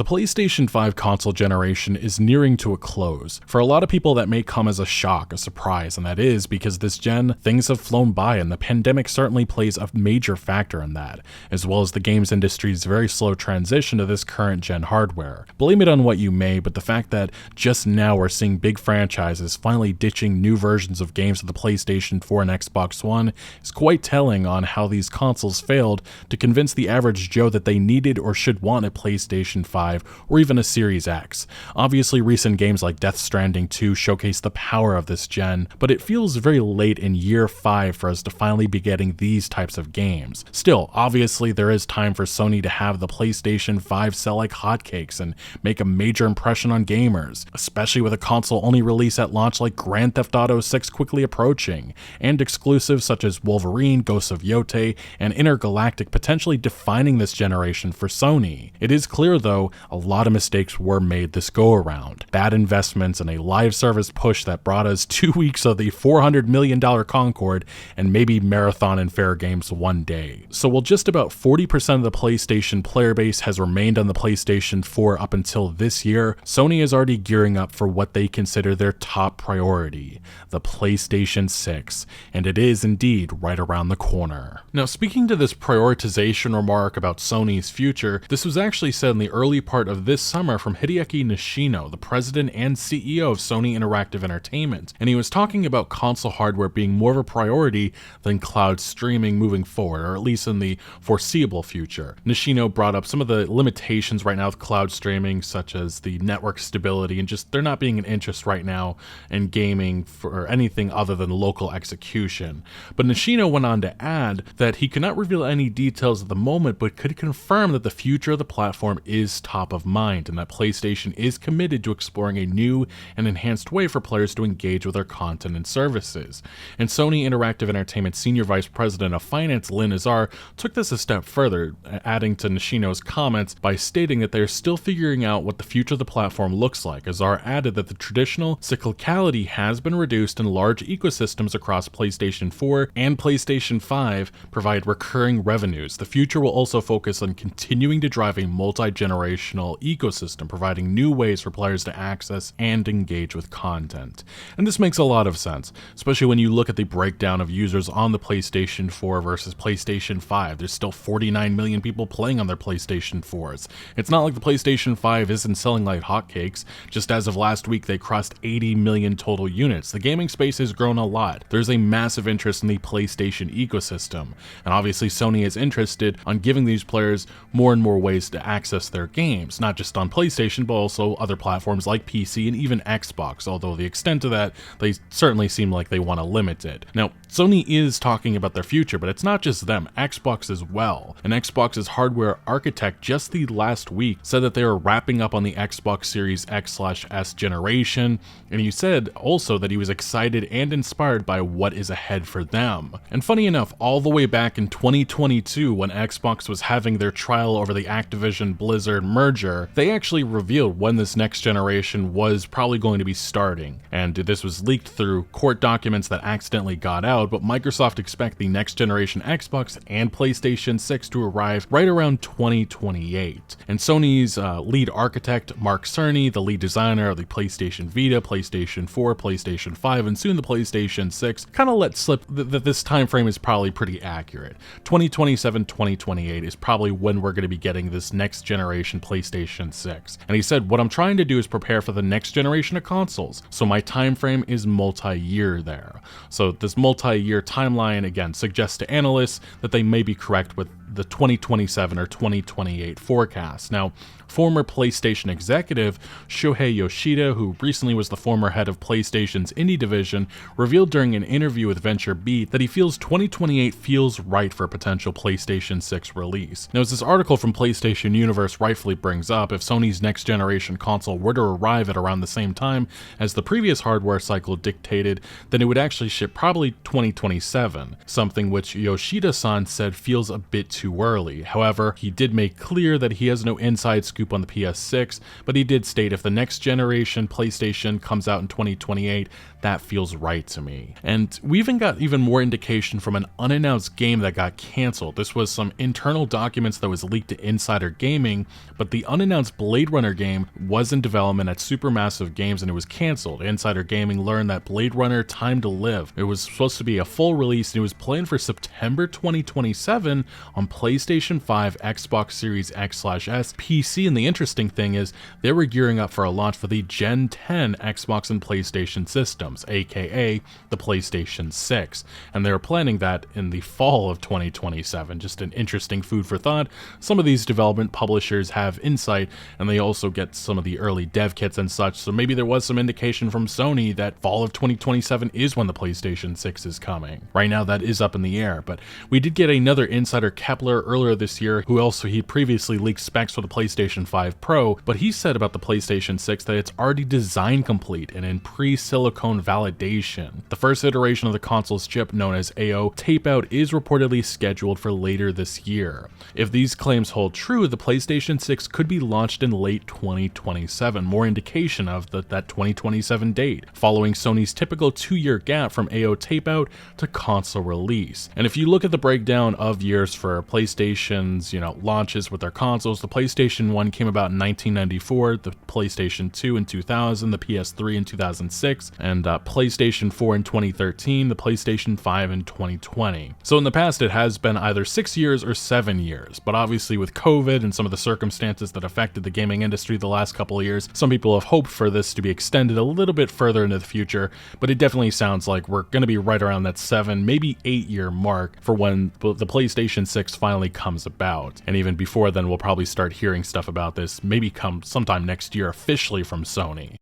The PlayStation 5 console generation is nearing to a close. For a lot of people, that may come as a shock, a surprise, and that is because this gen, things have flown by, and the pandemic certainly plays a major factor in that, as well as the games industry's very slow transition to this current gen hardware. Blame it on what you may, but the fact that just now we're seeing big franchises finally ditching new versions of games to the PlayStation 4 and Xbox One is quite telling on how these consoles failed to convince the average Joe that they needed or should want a PlayStation 5 or even a Series X. Obviously, recent games like Death Stranding 2 showcase the power of this gen, but it feels very late in year 5 for us to finally be getting these types of games. Still, obviously there is time for Sony to have the PlayStation 5 sell like hotcakes and make a major impression on gamers, especially with a console-only release at launch like Grand Theft Auto 6 quickly approaching, and exclusives such as Wolverine, Ghosts of Yote, and Intergalactic potentially defining this generation for Sony. It is clear though, a lot of mistakes were made this go-around. Bad investments and a live service push that brought us 2 weeks of the $400 million Concord and maybe Marathon and Fair Games one day. So while just about 40% of the PlayStation player base has remained on the PlayStation 4 up until this year, Sony is already gearing up for what they consider their top priority, the PlayStation 6, and it is indeed right around the corner. Now, speaking to this prioritization remark about Sony's future, this was actually said in the early part of this summer from Hideaki Nishino, the president and CEO of Sony Interactive Entertainment, and he was talking about console hardware being more of a priority than cloud streaming moving forward, or at least in the foreseeable future. Nishino brought up some of the limitations right now with cloud streaming, such as the network stability and just there not being an interest right now in gaming for anything other than local execution. But Nishino went on to add that he could not reveal any details at the moment, but could confirm that the future of the platform is top of mind, and that PlayStation is committed to exploring a new and enhanced way for players to engage with their content and services. And Sony Interactive Entertainment Senior Vice President of Finance Lynn Azar took this a step further, adding to Nishino's comments by stating that they are still figuring out what the future of the platform looks like. Azar added that the traditional cyclicality has been reduced and large ecosystems across PlayStation 4 and PlayStation 5 provide recurring revenues. The future will also focus on continuing to drive a multi-generational ecosystem, providing new ways for players to access and engage with content. And this makes a lot of sense, especially when you look at the breakdown of users on the PlayStation 4 versus PlayStation 5. There's still 49 million people playing on their PlayStation 4s. It's not like the PlayStation 5 isn't selling like hotcakes. Just as of last week, they crossed 80 million total units. The gaming space has grown a lot. There's a massive interest in the PlayStation ecosystem, and obviously Sony is interested on giving these players more and more ways to access their games, not just on PlayStation, but also other platforms like PC and even Xbox, although the extent of that, they certainly seem like they want to limit it. Now, Sony is talking about their future, but it's not just them, Xbox as well. And Xbox's hardware architect just the last week said that they are wrapping up on the Xbox Series X/S generation, and he said also that he was excited and inspired by what is ahead for them. And funny enough, all the way back in 2022, when Xbox was having their trial over the Activision Blizzard merger, they actually revealed when this next generation was probably going to be starting. And this was leaked through court documents that accidentally got out, but Microsoft expect the next generation Xbox and PlayStation 6 to arrive right around 2028. And Sony's lead architect, Mark Cerny, the lead designer of the PlayStation Vita, PlayStation 4, PlayStation 5, and soon the PlayStation 6, kind of let slip that this time frame is probably pretty accurate. 2027, 2028 is probably when we're going to be getting this next generation PlayStation 6. And he said, what I'm trying to do is prepare for the next generation of consoles, so my time frame is multi-year there. So this multi-year timeline, again, suggests to analysts that they may be correct with the 2027 or 2028 forecast. Now, former PlayStation executive Shohei Yoshida, who recently was the former head of PlayStation's indie division, revealed during an interview with VentureBeat that he feels 2028 feels right for a potential PlayStation 6 release. Now, as this article from PlayStation Universe rightfully brings up, if Sony's next generation console were to arrive at around the same time as the previous hardware cycle dictated, then it would actually ship probably 2027, something which Yoshida-san said feels a bit too too early. However, he did make clear that he has no inside scoop on the PS6, but he did state if the next generation PlayStation comes out in 2028, that feels right to me. And we even got more indication from an unannounced game that got canceled. This was some internal documents that was leaked to Insider Gaming, but the unannounced Blade Runner game was in development at Supermassive Games and it was canceled. Insider Gaming learned that Blade Runner Time to Live, it was supposed to be a full release and it was planned for September 2027 on PlayStation 5, Xbox Series X/S, PC, and the interesting thing is they were gearing up for a launch for the Gen 10 Xbox and PlayStation systems, aka the PlayStation 6, and they were planning that in the fall of 2027. Just an interesting food for thought. Some of these development publishers have insight, and they also get some of the early dev kits and such, so maybe there was some indication from Sony that fall of 2027 is when the PlayStation 6 is coming. Right now that is up in the air, but we did get another insider, Kepler, earlier this year, who also he previously leaked specs for the PlayStation 5 Pro, but he said about the PlayStation 6 that it's already design complete and in pre-silicone validation. The first iteration of the console's chip, known as AO tape-out, is reportedly scheduled for later this year. If these claims hold true, the PlayStation 6 could be launched in late 2027, more indication of that 2027 date, following Sony's typical 2-year gap from AO tape-out to console release. And if you look at the breakdown of years for PlayStation's, launches with their consoles, the PlayStation 1 came about in 1994, the PlayStation 2 in 2000, the PS3 in 2006, and PlayStation 4 in 2013, the PlayStation 5 in 2020. So in the past it has been either 6 years or 7 years, but obviously with COVID and some of the circumstances that affected the gaming industry the last couple of years, some people have hoped for this to be extended a little bit further into the future, but it definitely sounds like we're going to be right around that 7, maybe 8-year mark for when the PlayStation 6 finally comes about. And even before then, we'll probably start hearing stuff about this, maybe come sometime next year officially from Sony.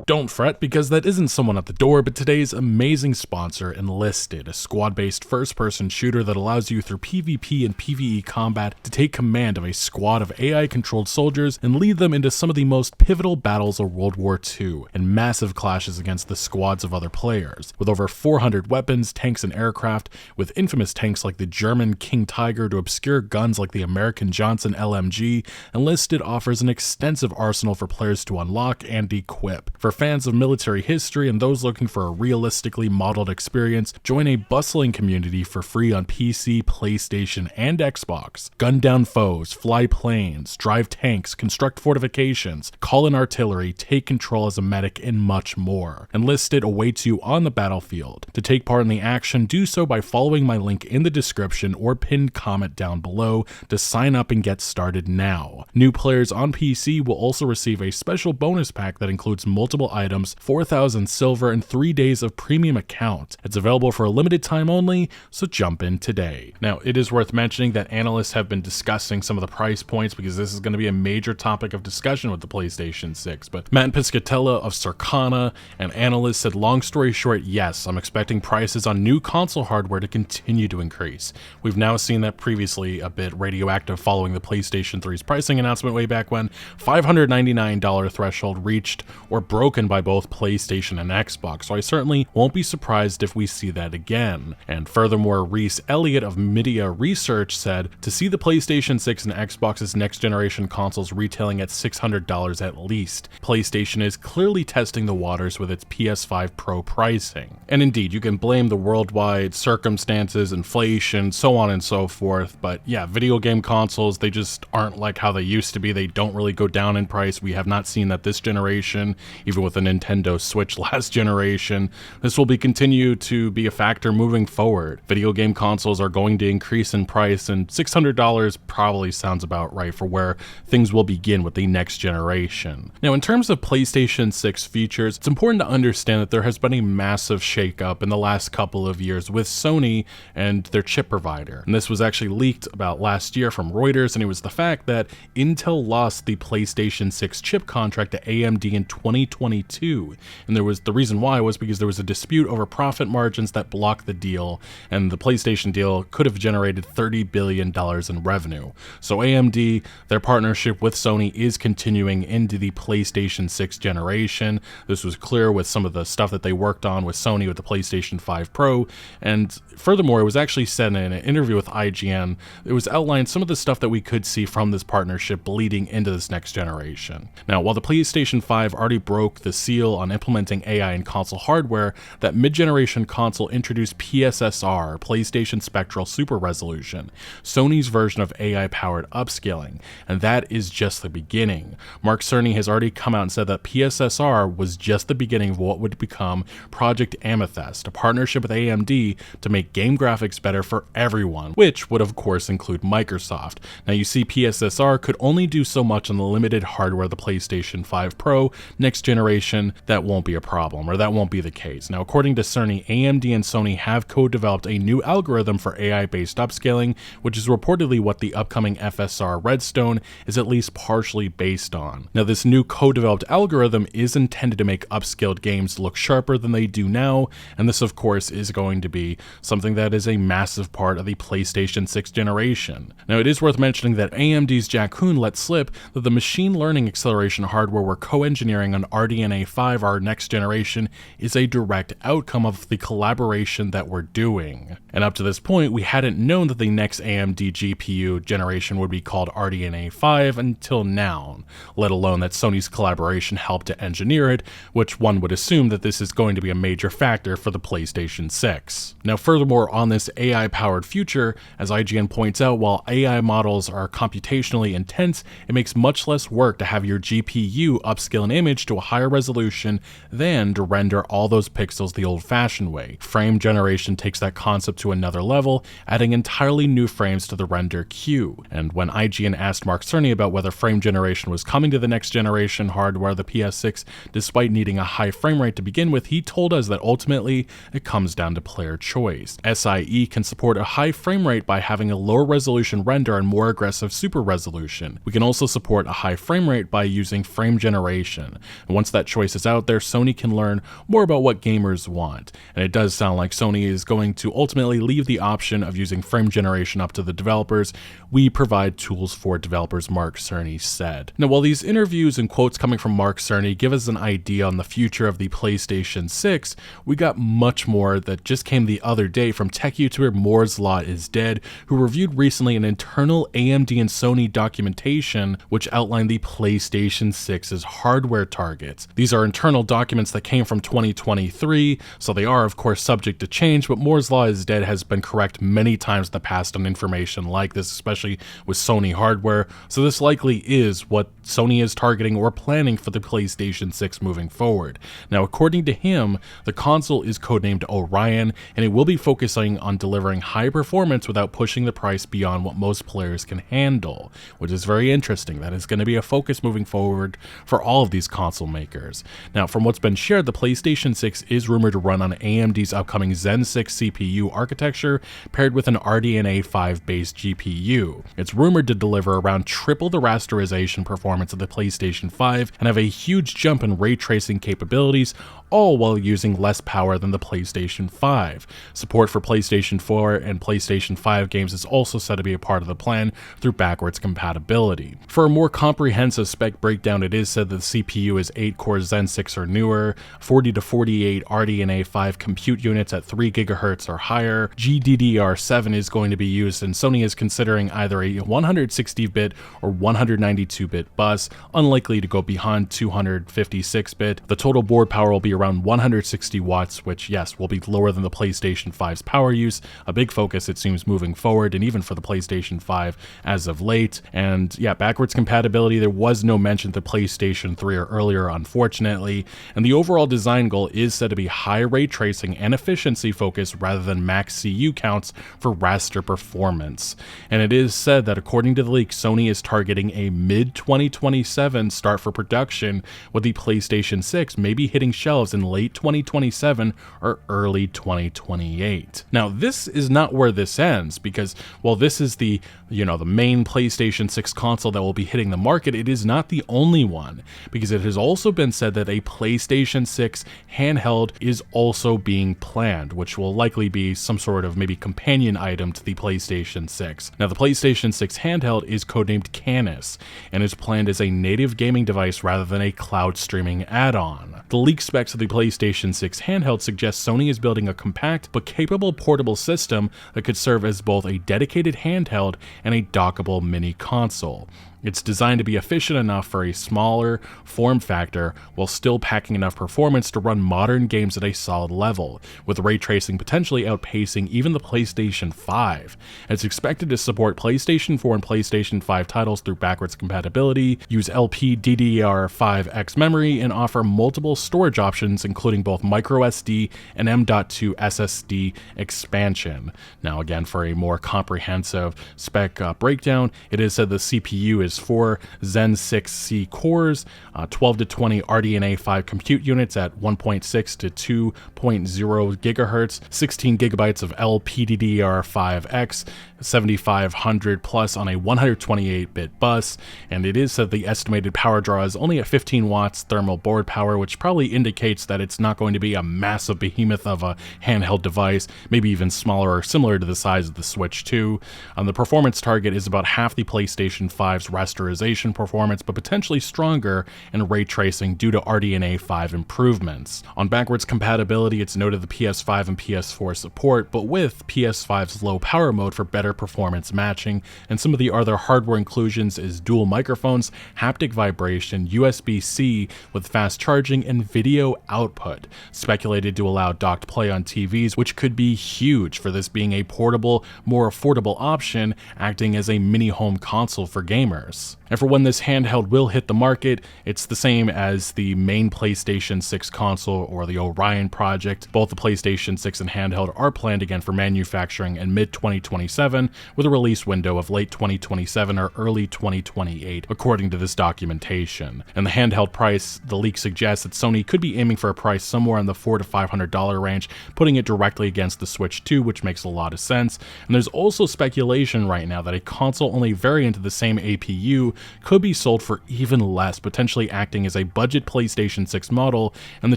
Don't fret, because that isn't someone at the door, but today's amazing sponsor, Enlisted, a squad-based first-person shooter that allows you through PvP and PvE combat to take command of a squad of AI-controlled soldiers and lead them into some of the most pivotal battles of World War II, and massive clashes against the squads of other players. With over 400 weapons, tanks, and aircraft, with infamous tanks like the German King Tiger to obscure guns like the American Johnson LMG, Enlisted offers an extensive arsenal for players to unlock and equip. For fans of military history and those looking for a realistically modeled experience, join a bustling community for free on PC, PlayStation, and Xbox. Gun down foes, fly planes, drive tanks, construct fortifications, call in artillery, take control as a medic, and much more. Enlisted awaits you on the battlefield. To take part in the action, do so by following my link in the description or pinned comment down below to sign up and get started now. New players on PC will also receive a special bonus pack that includes multiple items, 4,000 silver, and 3 days of premium account. It's available for a limited time only, so jump in today. Now, it is worth mentioning that analysts have been discussing some of the price points because this is going to be a major topic of discussion with the PlayStation 6. But Matt Piscatella of Circana and analysts said, long story short, yes, I'm expecting prices on new console hardware to continue to increase. We've now seen that previously a bit radioactive following the PlayStation 3's pricing announcement way back when. $599 threshold reached or broken by both PlayStation and Xbox, so I certainly won't be surprised if we see that again. And furthermore, Reese Elliott of Media Research said, to see the PlayStation 6 and Xbox's next generation consoles retailing at $600 at least, PlayStation is clearly testing the waters with its PS5 Pro pricing. And indeed, you can blame the worldwide circumstances, inflation, so on and so forth, but yeah, video game consoles, they just aren't like how they used to be. They don't really go down in price. We have not seen that this generation, even with the Nintendo Switch last generation. This will continue to be a factor moving forward. Video game consoles are going to increase in price, and $600 probably sounds about right for where things will begin with the next generation. Now, in terms of PlayStation 6 features, it's important to understand that there has been a massive shakeup in the last couple of years with Sony and their chip provider. And this was actually leaked about last year from Reuters, and it was the fact that Intel lost the PlayStation 6 chip contract to AMD in 2020 2022. And the reason why was because there was a dispute over profit margins that blocked the deal, and the PlayStation deal could have generated $30 billion in revenue. So AMD, their partnership with Sony is continuing into the PlayStation 6 generation. This was clear with some of the stuff that they worked on with Sony with the PlayStation 5 Pro, and furthermore, it was actually said in an interview with IGN, it was outlined some of the stuff that we could see from this partnership bleeding into this next generation. Now, while the PlayStation 5 already broke the seal on implementing AI in console hardware, that mid-generation console introduced PSSR, PlayStation Spectral Super Resolution, Sony's version of AI-powered upscaling, and that is just the beginning. Mark Cerny has already come out and said that PSSR was just the beginning of what would become Project Amethyst, a partnership with AMD to make game graphics better for everyone, which would of course include Microsoft. Now you see, PSSR could only do so much on the limited hardware of the PlayStation 5 Pro. Next generation, that won't be a problem, or that won't be the case. Now, according to Cerny, AMD and Sony have co-developed a new algorithm for AI-based upscaling, which is reportedly what the upcoming FSR Redstone is at least partially based on. Now, this new co-developed algorithm is intended to make upscaled games look sharper than they do now, and this of course is going to be something that is a massive part of the PlayStation 6 generation. Now, it is worth mentioning that AMD's Jack Hoon let slip that the machine learning acceleration hardware we're co-engineering on RDNA 5, our next generation, is a direct outcome of the collaboration that we're doing. And up to this point, we hadn't known that the next AMD GPU generation would be called RDNA 5 until now, let alone that Sony's collaboration helped to engineer it, which one would assume that this is going to be a major factor for the PlayStation 6. Now, furthermore, on this AI-powered future, as IGN points out, while AI models are computationally intense, it makes much less work to have your GPU upscale an image to a higher resolution than to render all those pixels the old-fashioned way. Frame generation takes that concept to another level, adding entirely new frames to the render queue. And when IGN asked Mark Cerny about whether frame generation was coming to the next generation hardware, the PS6, despite needing a high frame rate to begin with, he told us that ultimately it comes down to player choice. SIE can support a high frame rate by having a lower resolution render and more aggressive super resolution. We can also support a high frame rate by using frame generation. And once that choice is out there, Sony can learn more about what gamers want. And it does sound like Sony is going to ultimately leave the option of using frame generation up to the developers. We provide tools for developers, Mark Cerny said. Now, while these interviews and quotes coming from Mark Cerny give us an idea on the future of the PlayStation 6, we got much more that just came the other day from tech YouTuber Moore's Law is Dead, who reviewed recently an internal AMD and Sony documentation which outlined the PlayStation 6's hardware targets. These are internal documents that came from 2023, so they are of course subject to change, but Moore's Law is Dead has been correct many times in the past on information like this, especially with Sony hardware, so this likely is what Sony is targeting or planning for the PlayStation 6 moving forward. Now, according to him, the console is codenamed Orion, and it will be focusing on delivering high performance without pushing the price beyond what most players can handle, which is very interesting. That is going to be a focus moving forward for all of these console makers. Now, from what's been shared, the PlayStation 6 is rumored to run on AMD's upcoming Zen 6 CPU architecture paired with an RDNA 5 based GPU. It's rumored to deliver around triple the rasterization performance of the PlayStation 5 and have a huge jump in ray tracing capabilities, all while using less power than the PlayStation 5. Support for PlayStation 4 and PlayStation 5 games is also said to be a part of the plan through backwards compatibility. For a more comprehensive spec breakdown, it is said that the CPU is 8-core Zen 6 or newer, 40 to 48 RDNA 5 compute units at 3 GHz or higher, GDDR7 is going to be used, and Sony is considering either a 160-bit or 192-bit bus, unlikely to go beyond 256-bit. The total board power will be around 160 watts, which, yes, will be lower than the PlayStation 5's power use, a big focus it seems moving forward, and even for the PlayStation 5 as of late. And yeah, backwards compatibility, there was no mention to PlayStation 3 or earlier, unfortunately, and the overall design goal is said to be high ray tracing and efficiency focus rather than max CU counts for raster performance. And it is said that according to the leak, Sony is targeting a mid-2020 2027 start for production, with the PlayStation 6 maybe hitting shelves in late 2027 or early 2028. Now, this is not where this ends, because while this is the main PlayStation 6 console that will be hitting the market, it is not the only one, because it has also been said that a PlayStation 6 handheld is also being planned, which will likely be some sort of maybe companion item to the PlayStation 6. Now, the PlayStation 6 handheld is codenamed Canis and is planned as a native gaming device rather than a cloud streaming add-on. The leaked specs of the PlayStation 6 handheld suggest Sony is building a compact but capable portable system that could serve as both a dedicated handheld and a dockable mini console. It's designed to be efficient enough for a smaller form factor while still packing enough performance to run modern games at a solid level, with ray tracing potentially outpacing even the PlayStation 5. It's expected to support PlayStation 4 and PlayStation 5 titles through backwards compatibility, use LPDDR5X memory, and offer multiple storage options including both microSD and M.2 SSD expansion. Now again, for a more comprehensive spec breakdown, it is said the CPU is 4 Zen 6C cores, 12 to 20 RDNA 5 compute units at 1.6 to 2.0 gigahertz, 16 gigabytes of LPDDR5X, 7500 plus on a 128-bit bus, and it is said the estimated power draw is only at 15 watts thermal board power, which probably indicates that it's not going to be a massive behemoth of a handheld device, maybe even smaller or similar to the size of the Switch 2. The performance target is about half the PlayStation 5's rasterization performance, but potentially stronger in ray tracing due to RDNA 5 improvements. On backwards compatibility, it's noted the PS5 and PS4 support, but with PS5's low power mode for better performance matching, and some of the other hardware inclusions is dual microphones, haptic vibration, USB-C with fast charging, and video output, speculated to allow docked play on TVs, which could be huge for this being a portable, more affordable option, acting as a mini home console for gamers. And for when this handheld will hit the market, it's the same as the main PlayStation 6 console or the Orion project. Both the PlayStation 6 and handheld are planned again for manufacturing in mid-2027, with a release window of late 2027 or early 2028, according to this documentation. And the handheld price, the leak suggests that Sony could be aiming for a price somewhere in the $400 to $500 range, putting it directly against the Switch 2, which makes a lot of sense. And there's also speculation right now that a console-only variant of the same APU could be sold for even less, potentially acting as a budget PlayStation 6 model in the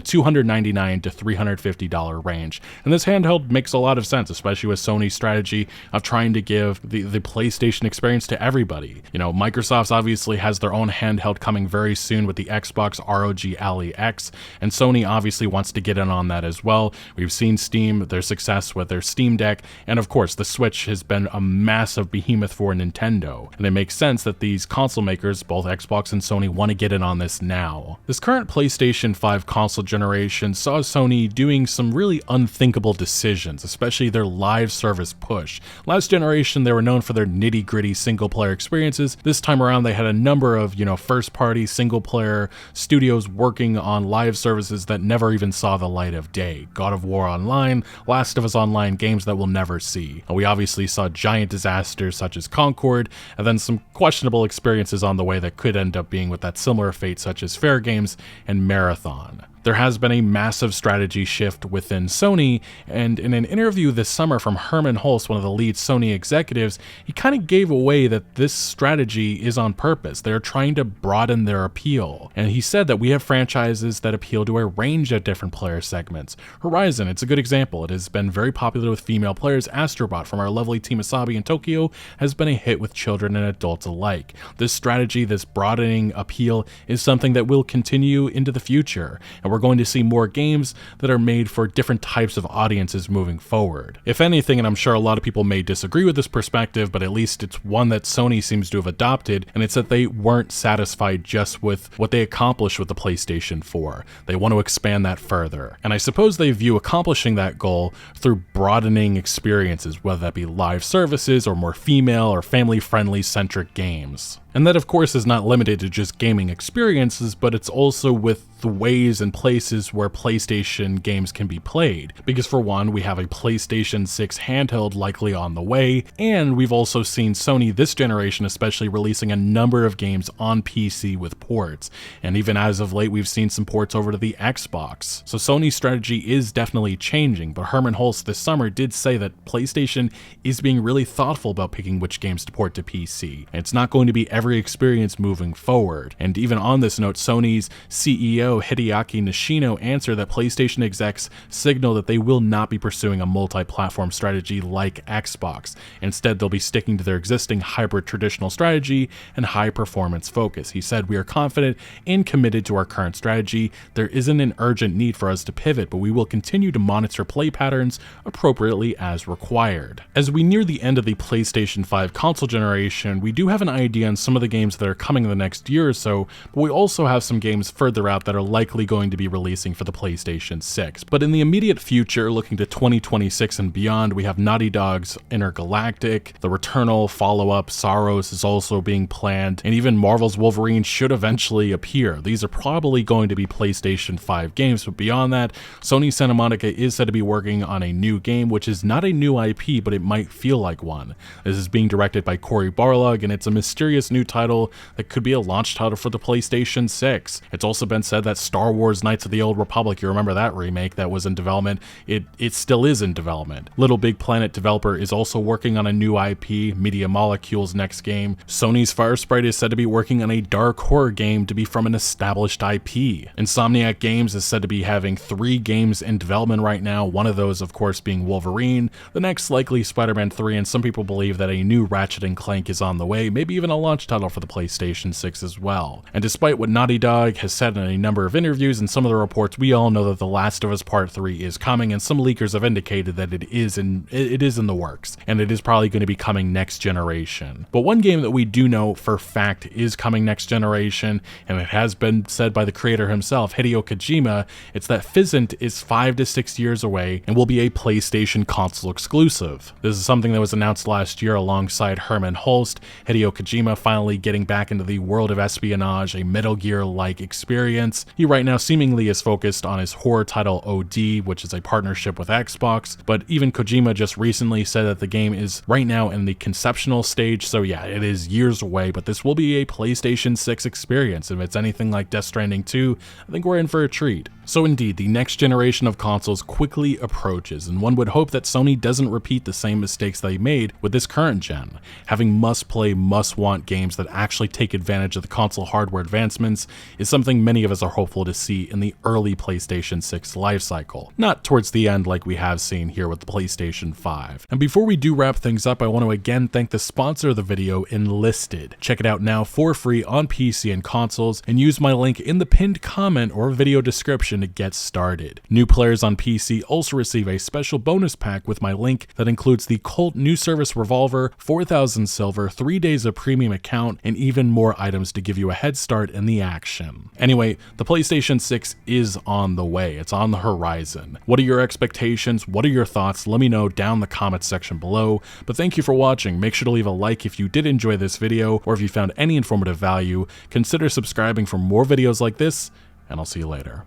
$299 to $350 range. And this handheld makes a lot of sense, especially with Sony's strategy of trying to give the PlayStation experience to everybody. Microsoft obviously has their own handheld coming very soon with the Xbox ROG Ally X, and Sony obviously wants to get in on that as well. We've seen Steam, their success with their Steam Deck, and of course the Switch has been a massive behemoth for Nintendo, and it makes sense that these console makers, both Xbox and Sony, want to get in on this now. This current PlayStation 5 console generation saw Sony doing some really unthinkable decisions, especially their live service push. Last generation, they were known for their nitty-gritty single-player experiences. This time around, they had a number of, first-party single-player studios working on live services that never even saw the light of day. God of War Online, Last of Us Online, games that we'll never see. We obviously saw giant disasters such as Concord, and then some questionable experiences on the way that could end up being with that similar fate, such as Fair Games and Marathon. There has been a massive strategy shift within Sony, and in an interview this summer from Herman Hulst, one of the lead Sony executives, he kind of gave away that this strategy is on purpose. They're trying to broaden their appeal, and he said that we have franchises that appeal to a range of different player segments. Horizon, it's a good example. It has been very popular with female players. Astrobot from our lovely team Asabi in Tokyo has been a hit with children and adults alike. This strategy, this broadening appeal, is something that will continue into the future, and we're going to see more games that are made for different types of audiences moving forward. If anything, and I'm sure a lot of people may disagree with this perspective, but at least it's one that Sony seems to have adopted, and it's that they weren't satisfied just with what they accomplished with the PlayStation 4. They want to expand that further. And I suppose they view accomplishing that goal through broadening experiences, whether that be live services or more female or family-friendly centric games. And that of course is not limited to just gaming experiences, but it's also with the ways and places where PlayStation games can be played. Because for one, we have a PlayStation 6 handheld likely on the way, and we've also seen Sony this generation especially releasing a number of games on PC with ports. And even as of late, we've seen some ports over to the Xbox. So Sony's strategy is definitely changing, but Herman Hulst this summer did say that PlayStation is being really thoughtful about picking which games to port to PC. And it's not going to be every experience moving forward. And even on this note, Sony's CEO Hideaki Nishino answered that PlayStation execs signal that they will not be pursuing a multi-platform strategy like Xbox. Instead, they'll be sticking to their existing hybrid traditional strategy and high performance focus. He said, "We are confident and committed to our current strategy. There isn't an urgent need for us to pivot, but we will continue to monitor play patterns appropriately as required." As we near the end of the PlayStation 5 console generation, we do have an idea on some of the games that are coming in the next year or so, but we also have some games further out that are likely going to be releasing for the PlayStation 6. But in the immediate future, looking to 2026 and beyond, we have Naughty Dog's Intergalactic, the Returnal follow-up Sorrows is also being planned, and even Marvel's Wolverine should eventually appear. These are probably going to be PlayStation 5 games, but beyond that, Sony Santa Monica is said to be working on a new game, which is not a new IP, but it might feel like one. This is being directed by Cory Barlog, and it's a mysterious new title that could be a launch title for the PlayStation 6. It's also been said that Star Wars Knights of the Old Republic, you remember that remake that was in development, it still is in development. Little Big Planet developer is also working on a new IP, Media Molecule's next game. Sony's Firesprite is said to be working on a dark horror game to be from an established IP. Insomniac Games is said to be having 3 games in development right now, one of those of course being Wolverine, the next likely Spider-Man 3, and some people believe that a new Ratchet & Clank is on the way, maybe even a launch title for the PlayStation 6 as well. And despite what Naughty Dog has said in a number of interviews and some of the reports, we all know that The Last of Us Part 3 is coming, and some leakers have indicated that it is in the works, and it is probably going to be coming next generation. But one game that we do know for fact is coming next generation, and it has been said by the creator himself, Hideo Kojima, it's that Physant is 5 to 6 years away and will be a PlayStation console exclusive. This is something that was announced last year alongside Herman Hulst. Hideo Kojima finally getting back into the world of espionage, a Metal Gear-like experience. He right now seemingly is focused on his horror title OD, which is a partnership with Xbox, but even Kojima just recently said that the game is right now in the conceptual stage, so yeah, it is years away, but this will be a PlayStation 6 experience. If it's anything like Death Stranding 2, I think we're in for a treat. So indeed, the next generation of consoles quickly approaches, and one would hope that Sony doesn't repeat the same mistakes they made with this current gen. Having must-play, must-want games that actually take advantage of the console hardware advancements is something many of us are hopeful to see in the early PlayStation 6 lifecycle, not towards the end like we have seen here with the PlayStation 5. And before we do wrap things up, I want to again thank the sponsor of the video, Enlisted. Check it out now for free on PC and consoles, and use my link in the pinned comment or video description to get started. New players on PC also receive a special bonus pack with my link that includes the Colt New Service Revolver, 4,000 silver, 3 days of premium account, and even more items to give you a head start in the action. Anyway, the PlayStation 6 is on the way. It's on the horizon. What are your expectations? What are your thoughts? Let me know down in the comments section below. But thank you for watching. Make sure to leave a like if you did enjoy this video, or if you found any informative value. Consider subscribing for more videos like this, and I'll see you later.